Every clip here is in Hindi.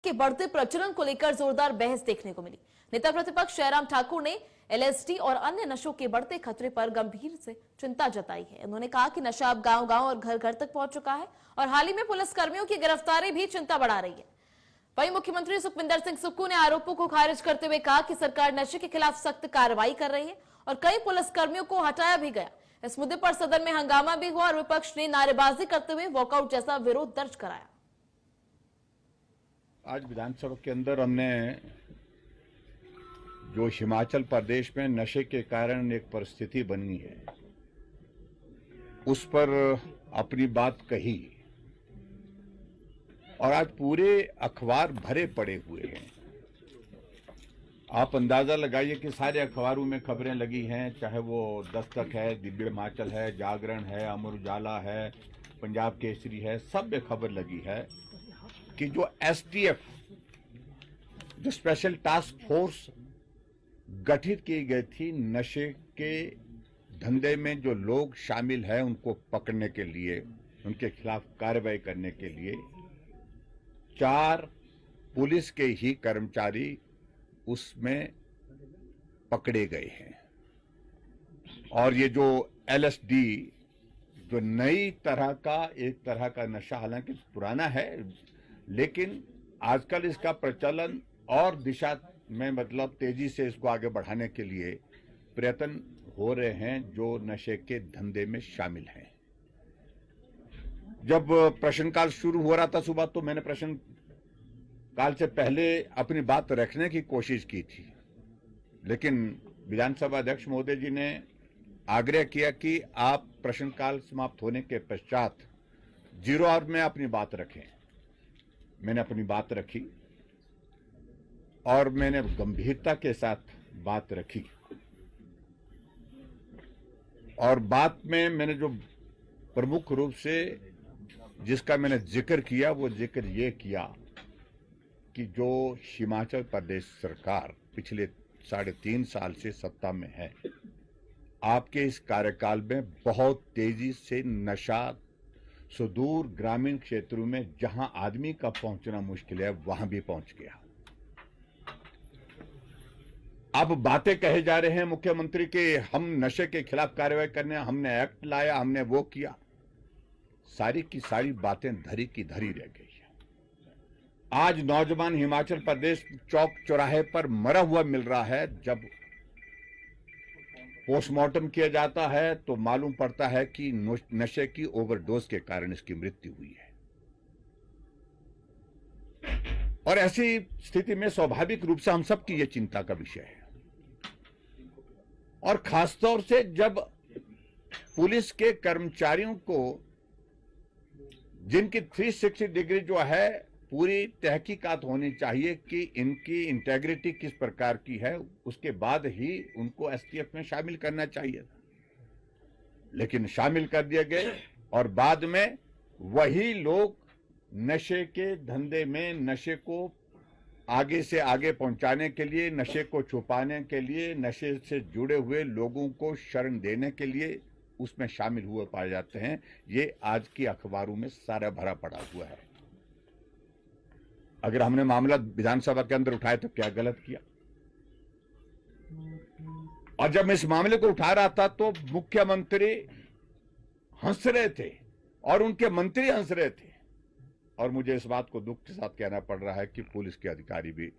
के बढ़ते प्रचलन को लेकर जोरदार बहस देखने को मिली। नेता प्रतिपक्ष जयराम ठाकुर ने एलएसडी और अन्य नशों के बढ़ते खतरे पर गंभीर से चिंता जताई है। उन्होंने कहा कि नशा अब गांव-गांव और घर-घर तक पहुंच चुका है और हाल ही में पुलिसकर्मियों की गिरफ्तारी भी चिंता बढ़ा रही है। वहीं मुख्यमंत्री सुखविंदर सिंह सुक्खू ने आरोपों को खारिज करते हुए कहा कि सरकार नशे के खिलाफ सख्त कार्रवाई कर रही है और कई पुलिसकर्मियों को हटाया भी गया। इस मुद्दे पर सदन में हंगामा भी हुआ और विपक्ष ने नारेबाजी करते हुए वॉकआउट जैसा विरोध दर्ज कराया। आज विधानसभा के अंदर हमने जो हिमाचल प्रदेश में नशे के कारण एक परिस्थिति बनी है उस पर अपनी बात कही और आज पूरे अखबार भरे पड़े हुए हैं। आप अंदाजा लगाइए कि सारे अखबारों में खबरें लगी हैं, चाहे वो दस्तक है, दिव्य हिमाचल है, जागरण है, अमर उजाला है, पंजाब केसरी है, सब में खबर लगी है कि जो एसटीएफ जो स्पेशल टास्क फोर्स गठित की गई थी नशे के धंधे में जो लोग शामिल हैं उनको पकड़ने के लिए, उनके खिलाफ कार्रवाई करने के लिए 4 पुलिस के ही कर्मचारी उसमें पकड़े गए हैं। और ये जो एलएसडी जो नई तरह का एक तरह का नशा, हालांकि पुराना है लेकिन आजकल इसका प्रचलन और दिशा में मतलब तेजी से इसको आगे बढ़ाने के लिए प्रयत्न हो रहे हैं जो नशे के धंधे में शामिल हैं। जब प्रश्नकाल शुरू हो रहा था सुबह तो मैंने प्रश्नकाल से पहले अपनी बात रखने की कोशिश की थी, लेकिन विधानसभा अध्यक्ष महोदय जी ने आग्रह किया कि आप प्रश्नकाल समाप्त होने के पश्चात 0 आवर में अपनी बात रखें। मैंने अपनी बात रखी और मैंने गंभीरता के साथ बात रखी और बात में मैंने जो प्रमुख रूप से जिसका मैंने जिक्र किया वो जिक्र ये किया कि जो हिमाचल प्रदेश सरकार पिछले 3.5 साल से सत्ता में है, आपके इस कार्यकाल में बहुत तेजी से नशा सुदूर ग्रामीण क्षेत्रों में जहां आदमी का पहुंचना मुश्किल है वहां भी पहुंच गया। अब बातें कहे जा रहे हैं मुख्यमंत्री के हम नशे के खिलाफ कार्रवाई करने, हमने एक्ट लाया, हमने वो किया, सारी की सारी बातें धरी की धरी रह गई है। आज नौजवान हिमाचल प्रदेश चौक चौराहे पर मरा हुआ मिल रहा है। जब पोस्टमार्टम किया जाता है तो मालूम पड़ता है कि नशे की ओवरडोज के कारण इसकी मृत्यु हुई है। और ऐसी स्थिति में स्वाभाविक रूप से हम सबकी ये चिंता का विषय है और खासतौर से जब पुलिस के कर्मचारियों को जिनकी 360 डिग्री जो है पूरी तहकीकात होनी चाहिए कि इनकी इंटेग्रिटी किस प्रकार की है, उसके बाद ही उनको एसटीएफ में शामिल करना चाहिए था, लेकिन शामिल कर दिए गए और बाद में वही लोग नशे के धंधे में नशे को आगे से आगे पहुंचाने के लिए, नशे को छुपाने के लिए, नशे से जुड़े हुए लोगों को शरण देने के लिए उसमें शामिल हुए पाए जाते हैं। ये आज की अखबारों में सारा भरा पड़ा हुआ है। अगर हमने मामला विधानसभा के अंदर उठाया तो क्या गलत किया? और जब मैं इस मामले को उठा रहा था तो मुख्यमंत्री हंस रहे थे और उनके मंत्री हंस रहे थे और मुझे इस बात को दुख के साथ कहना पड़ रहा है कि पुलिस के अधिकारी भी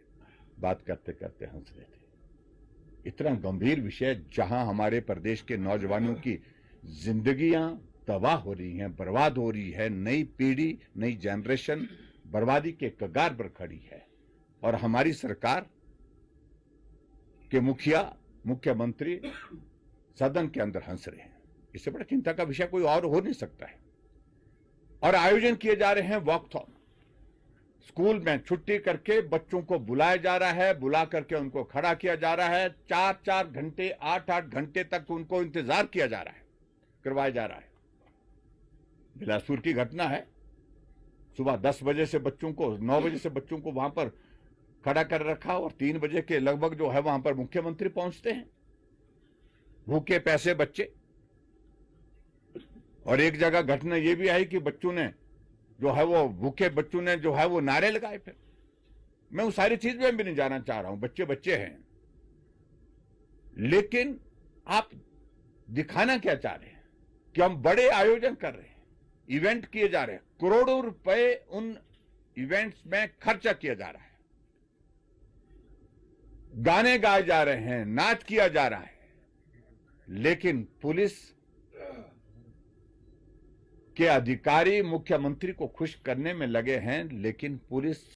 बात करते करते हंस रहे थे। इतना गंभीर विषय जहां हमारे प्रदेश के नौजवानों की जिंदगियां तबाह हो रही हैं, बर्बाद हो रही है, नई पीढ़ी, नई जनरेशन बर्बादी के कगार पर खड़ी है और हमारी सरकार के मुखिया, मुख्यमंत्री सदन के अंदर हंस रहे हैं। इससे बड़ा चिंता का विषय कोई और हो नहीं सकता है। और आयोजन किए जा रहे हैं वॉकथॉन, स्कूल में छुट्टी करके बच्चों को बुलाया जा रहा है, बुला करके उनको खड़ा किया जा रहा है, 4-4 घंटे 8-8 घंटे तक उनको इंतजार किया जा रहा है, करवाया जा रहा है। बिलासपुर की घटना है, सुबह 10 बजे से बच्चों को 9 बजे से बच्चों को वहां पर खड़ा कर रखा और 3 बजे के लगभग जो है वहां पर मुख्यमंत्री पहुंचते हैं, भूखे पैसे बच्चे। और एक जगह घटना यह भी आई कि बच्चों ने जो है वो भूखे बच्चों ने जो है वो नारे लगाए फिर मैं उस सारी चीज में भी नहीं जाना चाह रहा हूं, बच्चे बच्चे हैं। लेकिन आप दिखाना क्या चाह रहे हैं कि हम बड़े आयोजन कर रहे हैं, इवेंट किए जा रहे हैं, करोड़ों रुपए उन इवेंट्स में खर्चा किया जा रहा है, गाने गाए जा रहे हैं, नाच किया जा रहा है, लेकिन पुलिस के अधिकारी मुख्यमंत्री को खुश करने में लगे हैं। लेकिन पुलिस